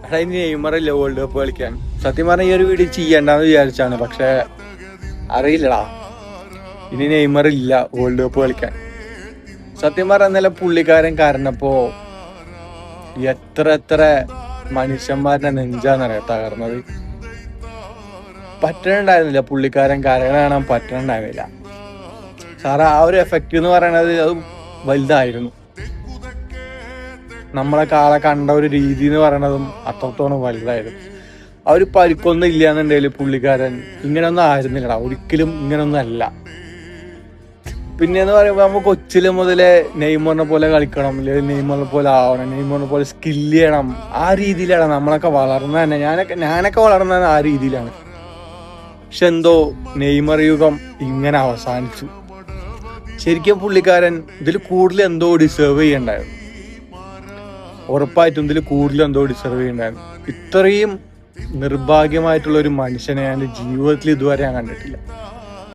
എടാ ഇനി നെയ്മറില്ല world cup കളിക്കാൻ. സത്യം പറഞ്ഞ ഈ ഒരു വീഡിയോ ചെയ്യണ്ടെന്ന് വിചാരിച്ചാണ്, പക്ഷെ അറിയില്ലടാ, ഇനി നെയ്മർ ഇല്ല വേൾഡ് കപ്പ് കളിക്കാൻ. സത്യം പറഞ്ഞ ഇന്നലെ പുള്ളിക്കാരൻ കാരണപ്പോ എത്ര മനുഷ്യന്മാരുടെ നെഞ്ചാന്നറിയാം തകർന്നത്. പറ്റണുണ്ടായിരുന്നില്ല, പുള്ളിക്കാരൻ കരകണ കാണാൻ പറ്റണുണ്ടായിരുന്നില്ല സാറേ. ആ ഒരു എഫക്റ്റ് എന്ന് പറയണത് അത് വലുതായിരുന്നു. നമ്മളെ കാളെ കണ്ട ഒരു രീതി എന്ന് പറയണതും അത്രത്തോളം വലുതായിരുന്നു. ആ ഒരു പരിക്കൊന്നും ഇല്ലാന്നുണ്ടെങ്കിൽ പുള്ളിക്കാരൻ ഇങ്ങനൊന്നും ആയിരുന്നില്ലടാ, ഒരിക്കലും ഇങ്ങനൊന്നും അല്ല. പിന്നെന്ന് പറയുമ്പോൾ നമ്മൾ കൊച്ചിലെ മുതലേ നെയ്മറിനെ പോലെ കളിക്കണം, അല്ലെങ്കിൽ നെയ്മറിനെ പോലെ ആവണം, നെയ്മറിനെ പോലെ സ്കില്ല് ചെയ്യണം, ആ രീതിയിലാണ് നമ്മളൊക്കെ വളർന്ന തന്നെ. ഞാനൊക്കെ വളർന്നത് ആ രീതിയിലാണ്. പക്ഷെ എന്തോ നെയ്മർ യുഗം ഇങ്ങനെ അവസാനിച്ചു. ശരിക്കും പുള്ളിക്കാരൻ ഇതിൽ കൂടുതൽ എന്തോ ഡിസേർവ് ചെയ്യണ്ടായിരുന്നു. ഉറപ്പായിട്ടും ഇതിൽ കൂടുതൽ എന്തോ ഡിസേർവ് ചെയ്യണ്ടായിരുന്നു. ഇത്രയും നിർഭാഗ്യമായിട്ടുള്ള ഒരു മനുഷ്യനെ ഞാൻ ജീവിതത്തിൽ ഇതുവരെ ഞാൻ കണ്ടിട്ടില്ല.